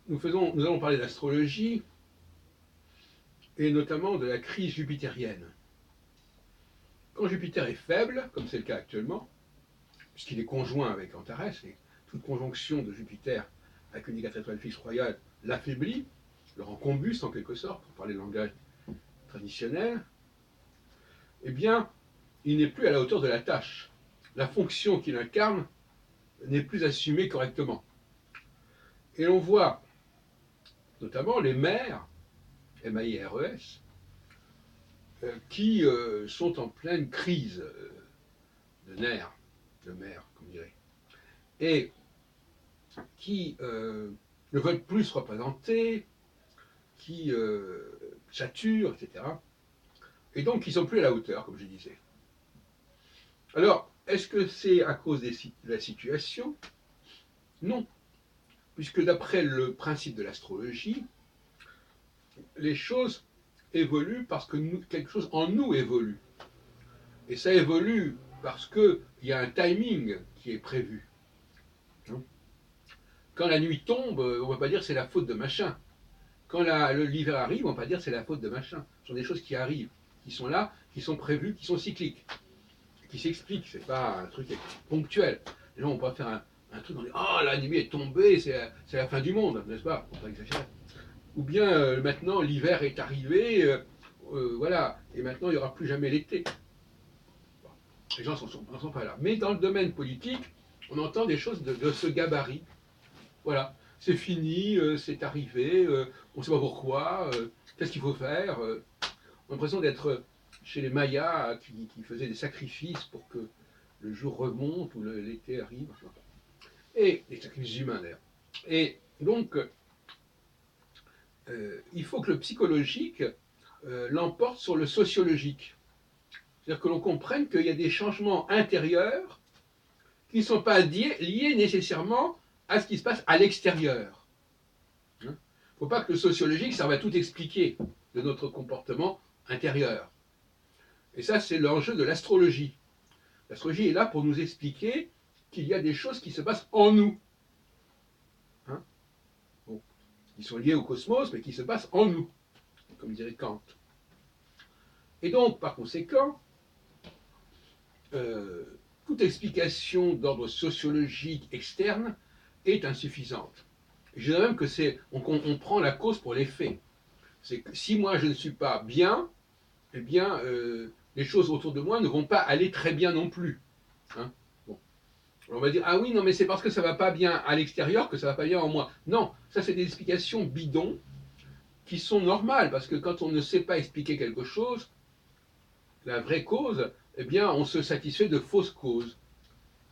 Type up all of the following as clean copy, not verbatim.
nous allons parler d'astrologie et notamment de la crise jupitérienne. Quand Jupiter est faible, comme c'est le cas actuellement, puisqu'il est conjoint avec Antares, et toute conjonction de Jupiter avec une des 4 étoiles fixes royales l'affaiblit, le rend combuste en quelque sorte, pour parler le langage traditionnel, eh bien, il n'est plus à la hauteur de la tâche. La fonction qu'il incarne n'est plus assumée correctement. Et l'on voit notamment les maires, M-A-I-R-E-S, qui sont en pleine crise de nerfs, de mer, comme on dirait, et qui ne veulent plus se représenter, qui saturent, etc. Et donc, ils ne sont plus à la hauteur, comme je disais. Alors, est-ce que c'est à cause de la situation? Non, puisque d'après le principe de l'astrologie, les choses évoluent parce que quelque chose en nous évolue. Et ça évolue parce qu'il y a un timing qui est prévu. Quand la nuit tombe, on ne va pas dire c'est la faute de machin. Quand l'hiver arrive, on ne va pas dire c'est la faute de machin. Ce sont des choses qui arrivent, qui sont là, qui sont prévues, qui sont cycliques, qui s'expliquent. Ce n'est pas un truc ponctuel. Les gens vont pas faire un truc, on dit oh la nuit est tombée, c'est la fin du monde, n'est-ce pas? Faut pas exagérer. Ou bien maintenant l'hiver est arrivé, voilà, et maintenant il n'y aura plus jamais l'été. Bon, les gens n'en sont pas là. Mais dans le domaine politique, on entend des choses de ce gabarit. Voilà, c'est fini, c'est arrivé, on ne sait pas pourquoi, qu'est-ce qu'il faut faire. On a l'impression d'être chez les Mayas qui faisaient des sacrifices pour que le jour remonte ou l'été arrive. Et des sacrifices humains d'ailleurs. Et donc, il faut que le psychologique l'emporte sur le sociologique. C'est-à-dire que l'on comprenne qu'il y a des changements intérieurs qui ne sont pas liés nécessairement à ce qui se passe à l'extérieur. Il ne faut pas que le sociologique serve à tout expliquer de notre comportement intérieur. Et ça, c'est l'enjeu de l'astrologie. L'astrologie est là pour nous expliquer qu'il y a des choses qui se passent en nous. Bon, qui sont liées au cosmos, mais qui se passent en nous, comme dirait Kant. Et donc, par conséquent, toute explication d'ordre sociologique externe est insuffisante. Je dirais même que on prend la cause pour l'effet. C'est que si moi je ne suis pas bien, eh bien les choses autour de moi ne vont pas aller très bien non plus. Hein, bon. On va dire ah oui non mais c'est parce que ça va pas bien à l'extérieur que ça va pas bien en moi. Non, ça c'est des explications bidons qui sont normales parce que quand on ne sait pas expliquer quelque chose, la vraie cause, eh bien on se satisfait de fausses causes.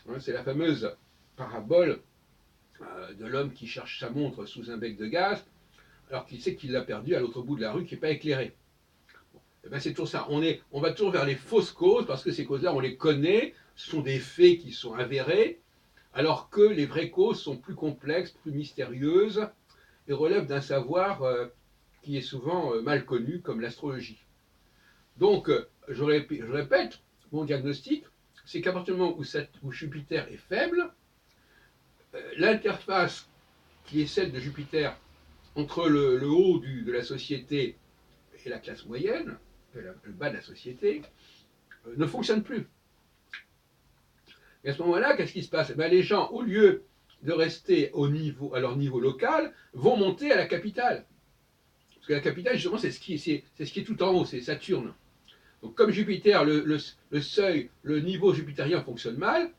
Hein, c'est la fameuse parabole de l'homme qui cherche sa montre sous un bec de gaz, alors qu'il sait qu'il l'a perdue à l'autre bout de la rue qui n'est pas éclairée. Bon, et ben c'est toujours ça. On va toujours vers les fausses causes parce que ces causes-là, on les connaît, ce sont des faits qui sont avérés, alors que les vraies causes sont plus complexes, plus mystérieuses et relèvent d'un savoir qui est souvent mal connu, comme l'astrologie. Donc, je répète, mon diagnostic, c'est qu'à partir du moment où Jupiter est faible, l'interface qui est celle de Jupiter entre le haut de la société et la classe moyenne, le bas de la société, ne fonctionne plus. Et à ce moment-là, qu'est-ce qui se passe? Les gens, au lieu de rester à leur niveau local, vont monter à la capitale. Parce que la capitale, justement, c'est ce qui est tout en haut, c'est Saturne. Donc comme Jupiter, le seuil, le niveau jupitérien fonctionne mal,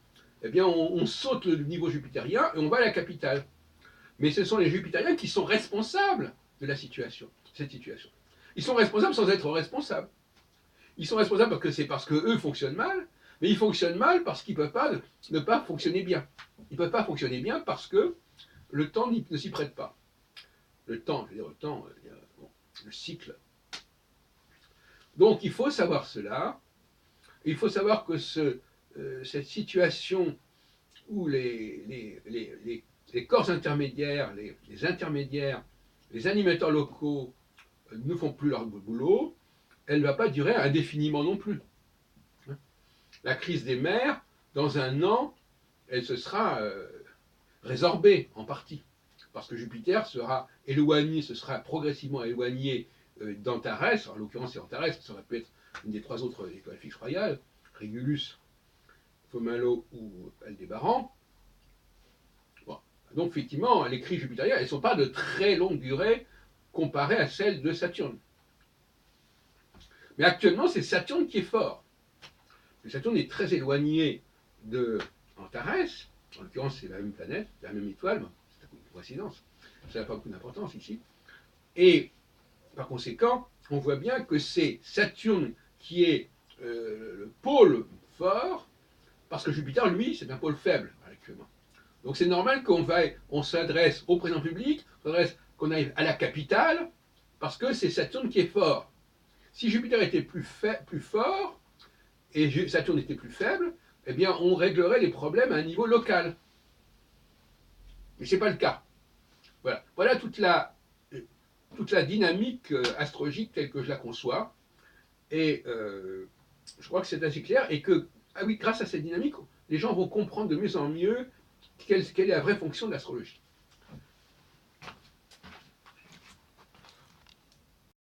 eh bien on saute le niveau jupitérien et on va à la capitale. Mais ce sont les jupitériens qui sont responsables de cette situation. Ils sont responsables sans être responsables. Ils sont responsables parce que c'est parce qu'eux fonctionnent mal, mais ils fonctionnent mal parce qu'ils ne peuvent pas ne pas fonctionner bien. Ils ne peuvent pas fonctionner bien parce que le temps ne s'y prête pas. Le temps, je veux dire le temps, bon, le cycle. Donc il faut savoir cela. Il faut savoir que cette situation où les corps intermédiaires, les intermédiaires, les animateurs locaux ne font plus leur boulot, elle ne va pas durer indéfiniment non plus. La crise des mers, dans un an, elle se sera résorbée en partie. parce que Jupiter sera éloigné, se sera progressivement éloigné d'Antares, en l'occurrence c'est Antares, ça aurait pu être une des trois autres étoiles fixes royales, Régulus, Fomalhaut ou Aldébaran. Bon. Donc effectivement, les crises jupitériennes, elles ne sont pas de très longue durée comparées à celles de Saturne. Mais actuellement, c'est Saturne qui est fort. Saturne est très éloigné de Antares, en l'occurrence c'est la même planète, la même étoile, c'est une coïncidence, ça n'a pas beaucoup d'importance ici. Et par conséquent, on voit bien que c'est Saturne qui est le pôle fort, parce que Jupiter, lui, c'est un pôle faible actuellement. Donc c'est normal qu'on s'adresse au présent public, qu'on aille à la capitale, parce que c'est Saturne qui est fort. Si Jupiter était plus fort, et Saturne était plus faible, eh bien on réglerait les problèmes à un niveau local. Mais ce n'est pas le cas. Voilà toute la dynamique astrologique telle que je la conçois. Et je crois que c'est assez clair. Et que, ah oui, grâce à cette dynamique, les gens vont comprendre de mieux en mieux quelle est la vraie fonction de l'astrologie.